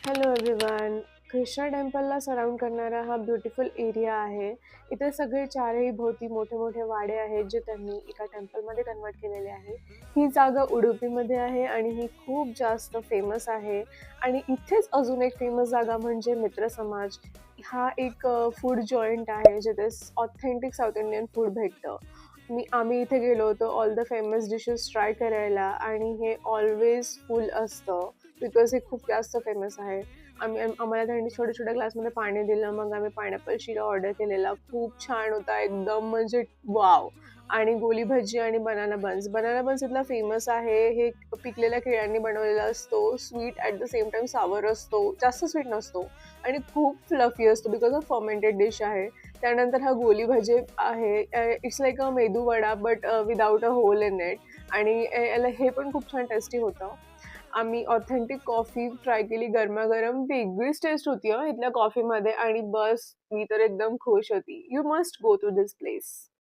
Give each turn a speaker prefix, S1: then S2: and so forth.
S1: Hello everyone. Krishna टेम्पलला surround करणारा हा ब्युटिफुल एरिया आहे. इथे सगळे चारही भोवती मोठे मोठे वाडे आहेत जे त्यांनी एका टेम्पलमध्ये कन्वर्ट केलेले आहे. ही जागा उडुपीमध्ये आहे आणि ही खूप जास्त फेमस आहे. आणि इथेच अजून एक फेमस जागा म्हणजे मित्र समाज. हा एक फूड जॉईंट आहे जिथे ऑथेंटिक साऊथ इंडियन फूड भेटतं. आम्ही इथे गेलो होतो all the famous dishes try करायला आणि हे ऑलवेज फुल असतं बिकॉज हे खूप जास्त फेमस आहे. आम्हाला त्यांनी छोट्या-छोट्या ग्लासमध्ये पाणी दिलं. मग आम्ही पायनॅपल शिरा ऑर्डर केलेला. खूप छान होता एकदम म्हणजे वॉव! आणि गोली भजी आणि बनाना बन्स. बनाना बन्स इथला फेमस आहे. हे पिकलेल्या केळ्यांनी बनवलेला असतो. Sweet at the same time sour असतो. जास्त स्वीट नसतो आणि खूप फ्लफी असतो बिकॉज ऑफ फर्मेंटेड डिश आहे. त्यानंतर हा गोली भजी आहे. It's like a medu vada but without a whole in it आणि याला हे पण खूप छान टेस्टी होतं. आम्ही ऑथेंटिक कॉफी ट्राय केली गरमागरम. वेगळीच टेस्ट होती इथल्या कॉफीमध्ये आणि बस मी तर एकदम खुश होती. You must go to this place.